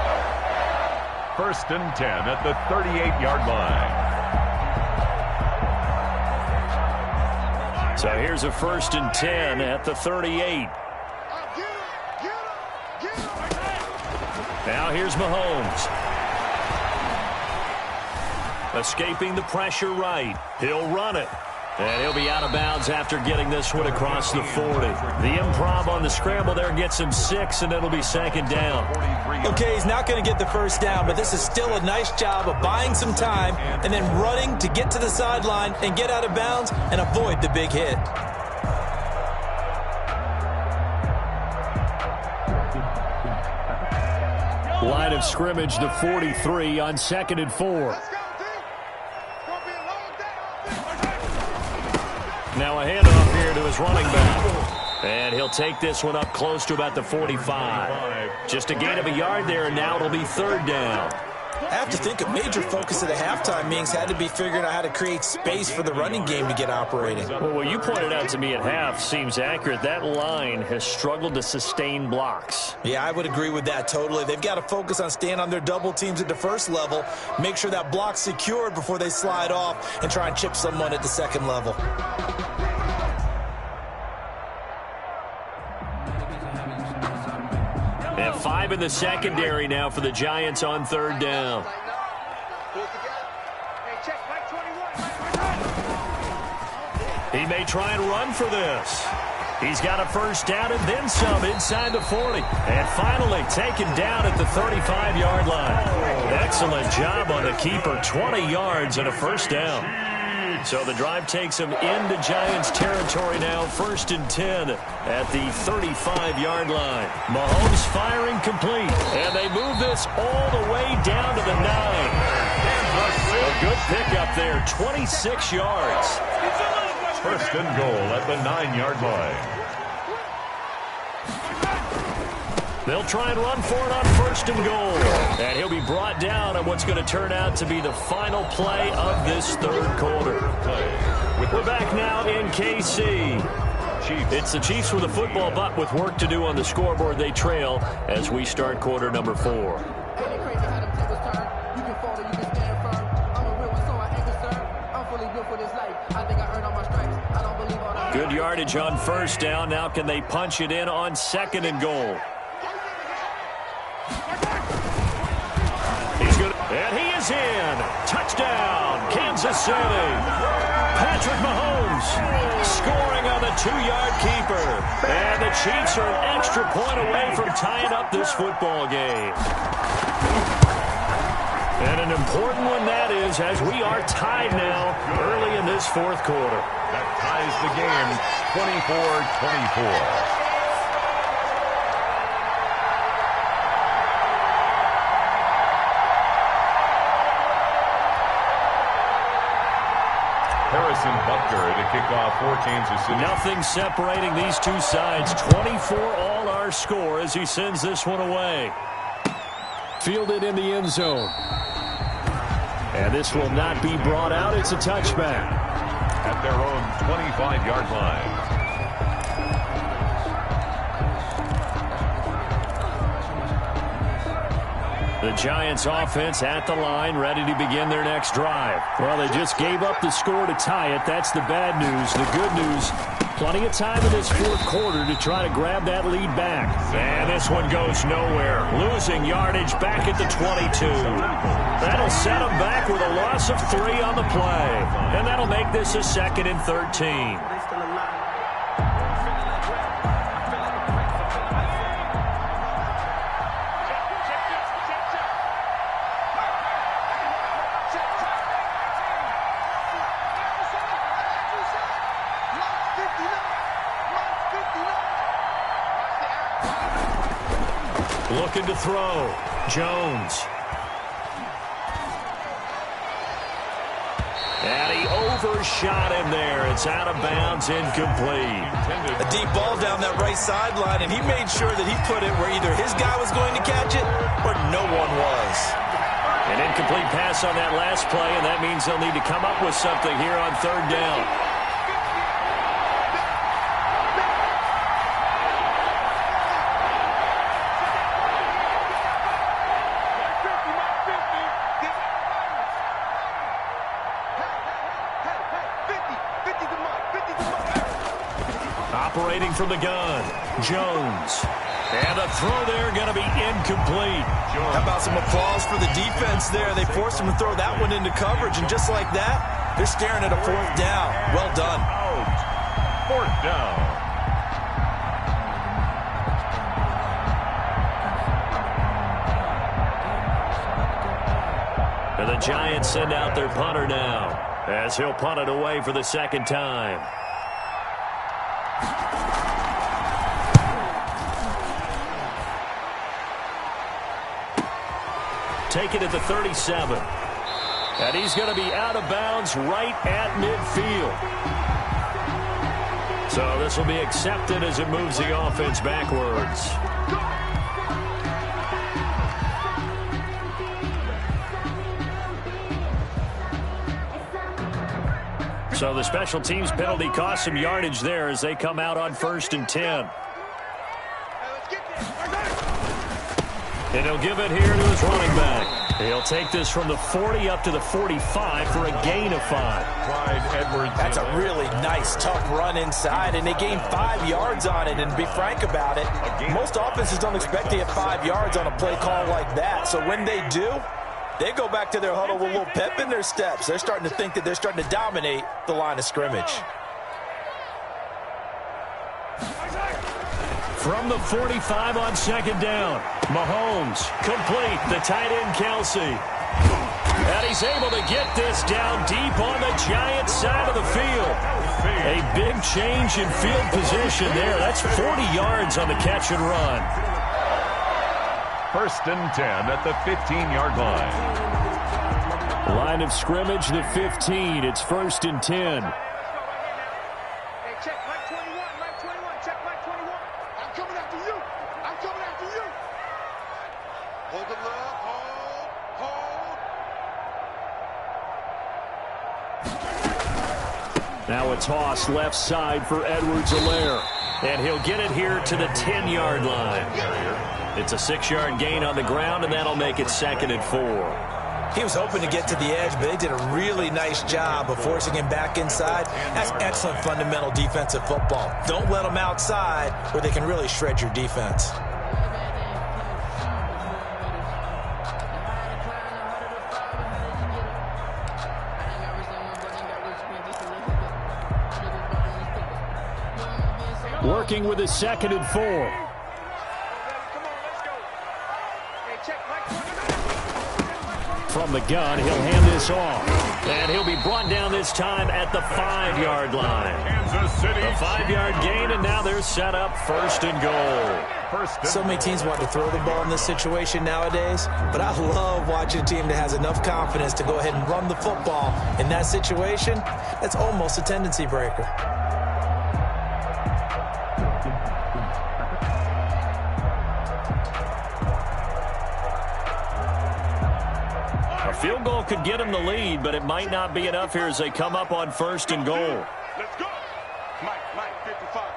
1st and 10 at the 38-yard line. So here's a 1st and 10 at the 38. Now here's Mahomes. Escaping the pressure right. He'll run it. And he'll be out of bounds after getting this one across the 40. The improv on the scramble there gets him 6, and it'll be 2nd down. Okay, he's not going to get the first down, but this is still a nice job of buying some time and then running to get to the sideline and get out of bounds and avoid the big hit. Line of scrimmage to 43 on 2nd and 4. Now a handoff here to his running back. And he'll take this one up close to about the 45. Just a gain of a yard there, and now it'll be 3rd down. I have to think a major focus of the halftime meetings had to be figuring out how to create space for the running game to get operating. Well, what you pointed out to me at half seems accurate. That line has struggled to sustain blocks. Yeah, I would agree with that totally. They've got to focus on staying on their double teams at the first level, make sure that block's secured before they slide off, and try and chip someone at the second level. And 5 in the secondary now for the Giants on 3rd down. He may try and run for this. He's got a first down and then some inside the 40. And finally taken down at the 35-yard line. Excellent job on the keeper. 20 yards and a first down. So the drive takes him into Giants territory now. 1st and 10 at the 35-yard line. Mahomes firing complete. And they move this all the way down to the 9. A good pickup there. 26 yards. 1st and goal at the 9-yard line. They'll try and run for it on 1st and goal. And he'll be brought down on what's going to turn out to be the final play of this 3rd quarter. We're back now in KC. It's the Chiefs with the football, but with work to do on the scoreboard, they trail as we start quarter number 4. Good yardage on 1st down. Now can they punch it in on 2nd and goal? He's good. And he is in. Touchdown, Kansas City. Patrick Mahomes scoring on the 2-yard keeper. And the Chiefs are an extra point away from tying up this football game. And an important one that is, as we are tied now early in this 4th quarter. That ties the game 24-24. Harrison Butker to kick off for Kansas City. Nothing separating these two sides. 24 all our score as he sends this one away. Fielded in the end zone. And this will not be brought out. It's a touchback. At their own 25-yard line. The Giants offense at the line, ready to begin their next drive. Well, they just gave up the score to tie it. That's the bad news. The good news, plenty of time in this 4th quarter to try to grab that lead back. And this one goes nowhere. Losing yardage back at the 22. That'll set them back with a loss of 3 on the play. And that'll make this a 2nd and 13. Looking to throw. Jones. And he for a shot in there. It's out of bounds, incomplete. A deep ball down that right sideline, and he made sure that he put it where either his guy was going to catch it or no one was. An incomplete pass on that last play, and that means they'll need to come up with something here on third down. Operating from the gun, Jones. And the throw there going to be incomplete. How about some applause for the defense there? They forced him to throw that one into coverage, and just like that, they're staring at a fourth down. Well done. Fourth down. And the Giants send out their punter now, as he'll punt it away for the second time. Take it at the 37. And he's going to be out of bounds right at midfield. So this will be accepted as it moves the offense backwards. So the special teams penalty cost some yardage there as they come out on 1st and 10. And he'll give it here to his running back. He'll take this from the 40 up to the 45 for a gain of 5. That's a really nice, tough run inside, and they gained 5 yards on it. And to be frank about it, most offenses don't expect to get 5 yards on a play call like that. So when they do, they go back to their huddle with a little pep in their steps. They're starting to think that they're starting to dominate the line of scrimmage. From the 45 on second down, Mahomes complete, the tight end Kelsey. And he's able to get this down deep on the Giants side of the field. A big change in field position there. That's 40 yards on the catch and run. 1st and 10 at the 15-yard line. Line of scrimmage, the 15. It's 1st and 10. Now a toss left side for Edwards-Helaire. And he'll get it here to the 10-yard line. It's a 6-yard gain on the ground, and that'll make it 2nd and 4. He was hoping to get to the edge, but they did a really nice job of forcing him back inside. That's excellent fundamental defensive football. Don't let them outside where they can really shred your defense. Working with his 2nd and 4. From the gun, he'll hand this off. And he'll be brought down this time at the 5-yard line. A 5-yard gain, and now they're set up 1st and goal. So many teams want to throw the ball in this situation nowadays, but I love watching a team that has enough confidence to go ahead and run the football. In that situation, that's almost a tendency breaker. Field goal could get him the lead, but it might not be enough here as they come up on 1st and goal. Let's go. Mike, 55.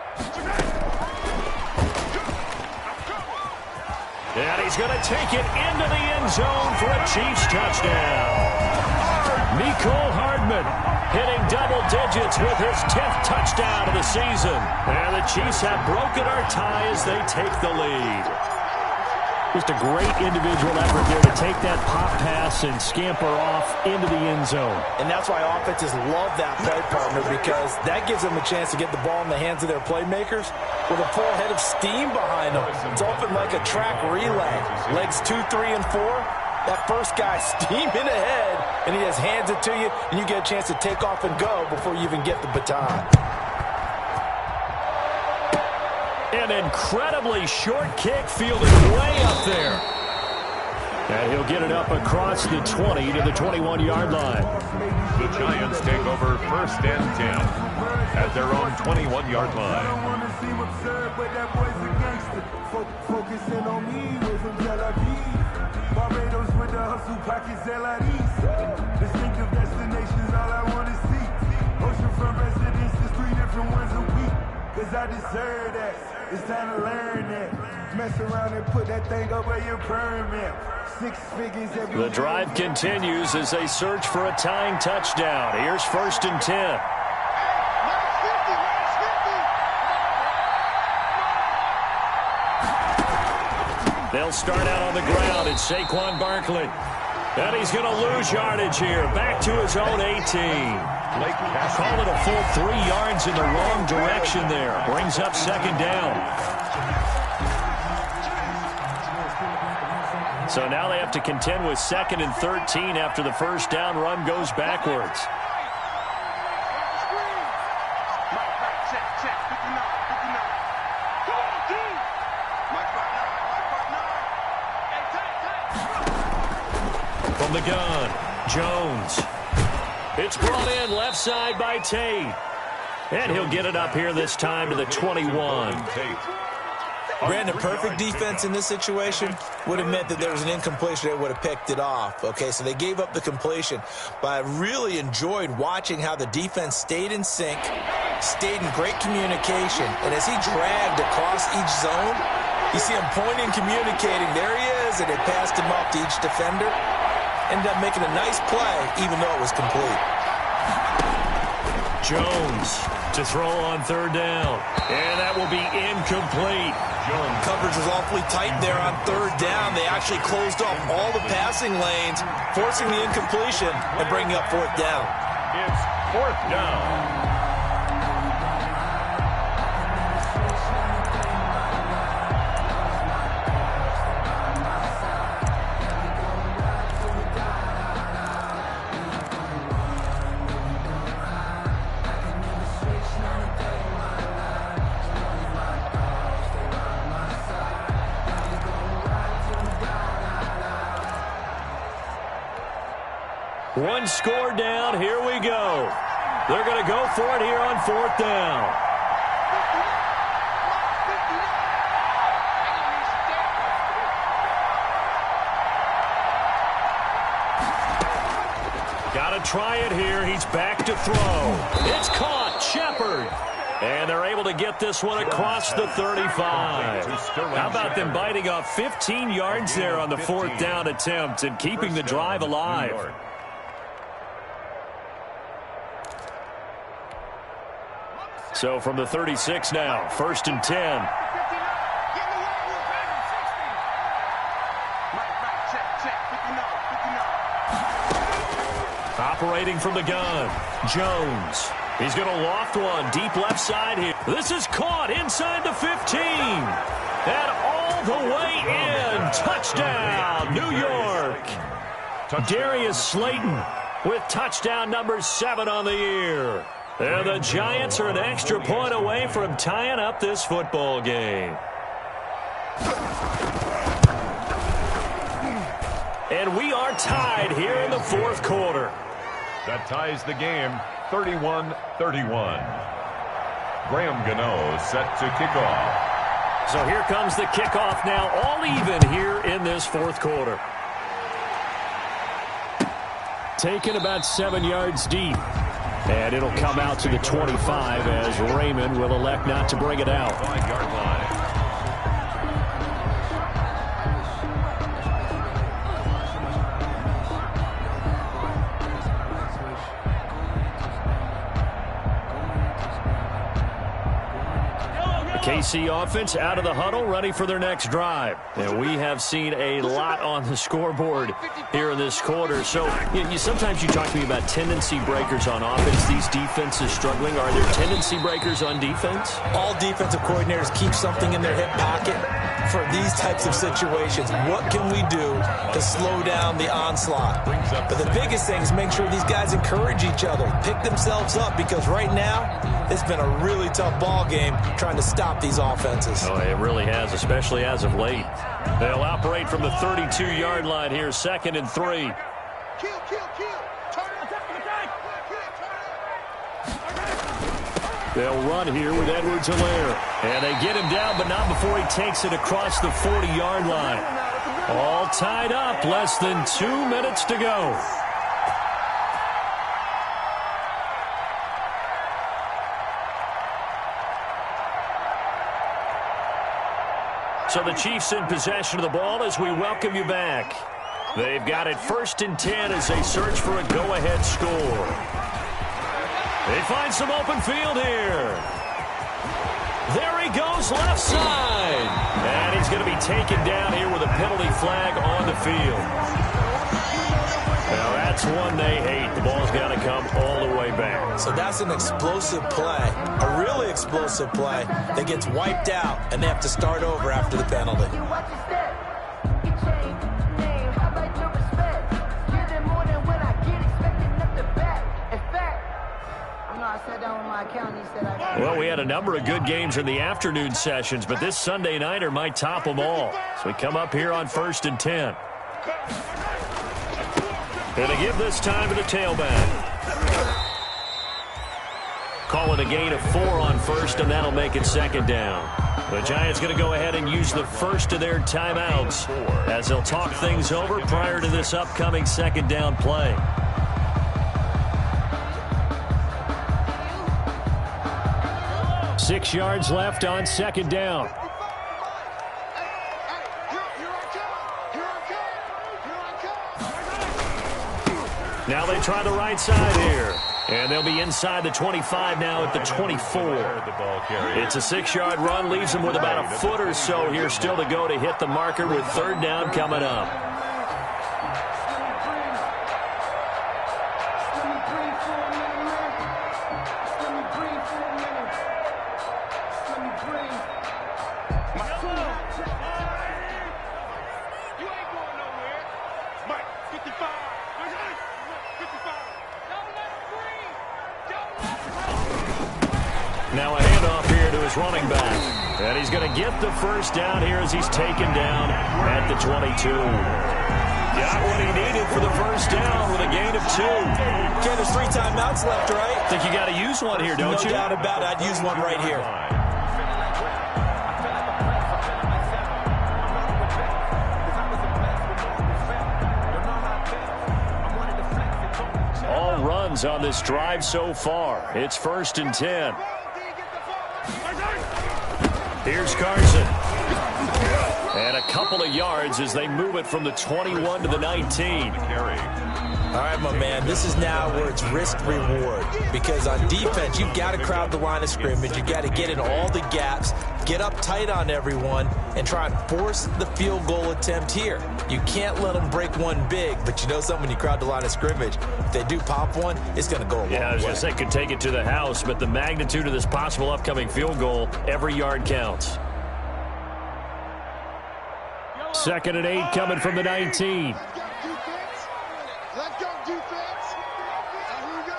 And he's going to take it into the end zone for a Chiefs touchdown. Mecole Hardman hitting double digits with his 10th touchdown of the season. And the Chiefs have broken our tie as they take the lead. Just a great individual effort there to take that pop pass and scamper off into the end zone. And that's why offenses love that play partner, because that gives them a chance to get the ball in the hands of their playmakers with a full head of steam behind them. It's often like a track relay. Legs 2, 3, and 4. That first guy steaming ahead, and he just hands it to you, and you get a chance to take off and go before you even get the baton. An incredibly short kick fielded way up there. And he'll get it up across the 20 to the 21-yard line. The Giants take over 1st and 10 at their own 21-yard line. Focusing on me, we're from Tel Aviv. Barbados with the hustle pockets, LIDs. Distinctive destinations, all I want to see. Oceanfront residences, 3 different ones a week. Cause I deserve that. It's time to learn that. Mess around and put that thing over your permit. 6 figures every The drive continues as they search for a tying touchdown. Here's 1st and 10. They'll start out on the ground. It's Saquon Barkley. And he's going to lose yardage here. Back to his own 18. Call it a full 3 yards in the wrong direction there. Brings up 2nd down. So now they have to contend with 2nd and 13 after the 1st down run goes backwards. From the gun, Jones. It's brought in left side by Tate. And he'll get it up here this time to the 21. Brandon, perfect defense in this situation would have meant that there was an incompletion that would have picked it off. Okay, so they gave up the completion. But I really enjoyed watching how the defense stayed in sync, stayed in great communication. And as he dragged across each zone, you see him pointing, communicating. There he is, and they passed him off to each defender. Ended up making a nice play, even though it was complete. Jones to throw on 3rd down. And that will be incomplete. Coverage was awfully tight there on 3rd down. They actually closed off all the passing lanes, forcing the incompletion and bringing up 4th down. It's 4th down. One score down. Here we go. They're going to go for it here on 4th down. Got to try it here. He's back to throw. It's caught. Shepard. And they're able to get this one across the 35. How about them biting off 15 yards there on the 4th down attempt and keeping the drive alive? So from the 36 now, 1st and 10. Operating from the gun, Jones. He's going to loft one deep left side here. This is caught inside the 15. And all the way in. Touchdown, New York. Darius Slayton with touchdown number 7 on the year. And the Giants are an extra point away from tying up this football game. And we are tied here in the 4th quarter. That ties the game 31-31. Graham Gano set to kick off. So here comes the kickoff now, all even here in this 4th quarter. Taken about 7 yards deep. And it'll come out to the 25 as Raymond will elect not to bring it out. 5-yard line. KC offense out of the huddle, ready for their next drive. And we have seen a lot on the scoreboard here in this quarter. So sometimes you talk to me about tendency breakers on offense. These defenses struggling. Are there tendency breakers on defense? All defensive coordinators keep something in their hip pocket. for these types of situations. What can we do to slow down the onslaught? But the biggest thing is make sure these guys encourage each other, pick themselves up, because right now it's been a really tough ball game trying to stop these offenses. Oh, it really has, especially as of late. They'll operate from the 32-yard line here, 2nd and 3. Kill. Turn attack. They'll run here with Edwards-Helaire. And they get him down, but not before he takes it across the 40-yard line. All tied up, less than 2 minutes to go. So the Chiefs in possession of the ball as we welcome you back. They've got it 1st and 10 as they search for a go-ahead score. They find some open field here. There he goes, left side. And he's going to be taken down here with a penalty flag on the field. Now that's one they hate. The ball's got to come all the way back. So that's an explosive play, a really explosive play that gets wiped out, and they have to start over after the penalty. Well, we had a number of good games in the afternoon sessions, but this Sunday nighter might top them all. So we come up here on 1st and 10. Going to give this time to the tailback. Call it a gain of 4 on 1st, and that'll make it 2nd down. The Giants going to go ahead and use the first of their timeouts as they'll talk things over prior to this upcoming 2nd down play. Six yards left on 2nd down. Now they try the right side here. And they'll be inside the 25 now at the 24. It's a 6-yard run, leaves them with about a foot or so here still to go to hit the marker with 3rd down coming up. Now a handoff here to his running back. And he's going to get the 1st down here as he's taken down at the 22. Got what he needed for the 1st down with a gain of 2. Okay, there's 3 timeouts left, right? Think you got to use one here, don't you? No doubt about it. I'd use one right here. All runs on this drive so far. It's 1st and 10. Here's Carson. And a couple of yards as they move it from the 21 to the 19. All right, my man, this is now where it's risk-reward. Because on defense, you've got to crowd the line of scrimmage. You've got to get in all the gaps, get up tight on everyone, and try and force the field goal attempt here. You can't let them break one big, but you know something, when you crowd the line of scrimmage, if they do pop one, it's going to go a long way. Yeah, I was going to say, could take it to the house, but the magnitude of this possible upcoming field goal, every yard counts. 2nd and 8 coming from the 19. Let's go, defense. Here we go.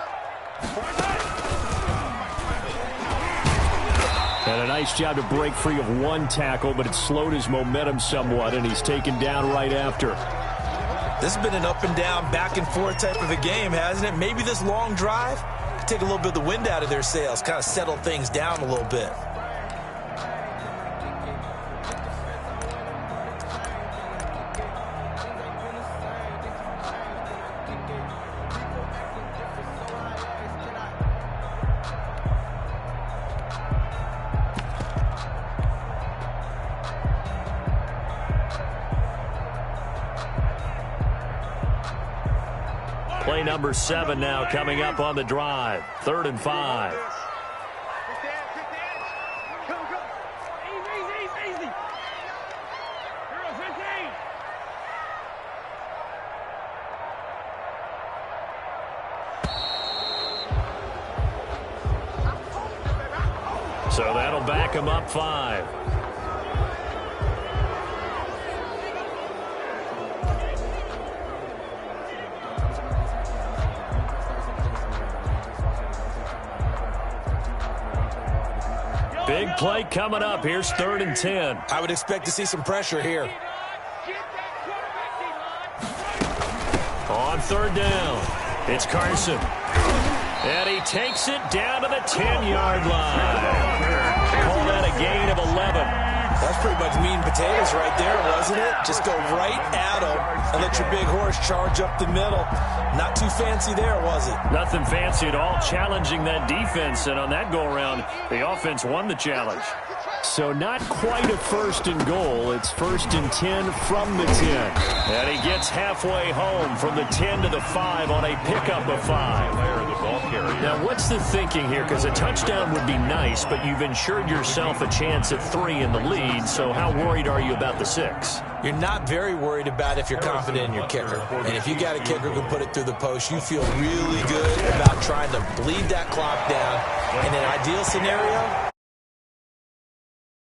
And a nice job to break free of one tackle, but it slowed his momentum somewhat, and he's taken down right after. This has been an up-and-down, back-and-forth type of a game, hasn't it? Maybe this long drive could take a little bit of the wind out of their sails, kind of settle things down a little bit. Play number 7 now coming up on the drive. 3rd and 5. Go. Easy. Girls, 15. So that'll back him up 5. Big play coming up. Here's 3rd and 10. I would expect to see some pressure here. On 3rd down, it's Carson. And he takes it down to the 10-yard line. Call that a gain of 11. That's pretty much meat and potatoes right there, wasn't it? Just go right at him and let your big horse charge up the middle. Not too fancy there, was it? Nothing fancy at all, challenging that defense. And on that go-around, the offense won the challenge. So not quite a 1st and goal. It's 1st and 10 from the 10. And he gets halfway home from the 10 to the 5 on a pickup of 5. Now, what's the thinking here? Because a touchdown would be nice, but you've ensured yourself a chance at 3 in the lead. So how worried are you about the 6? You're not very worried about if you're confident in your kicker. And if you got a kicker who can put it through the post, you feel really good about trying to bleed that clock down. In an ideal scenario,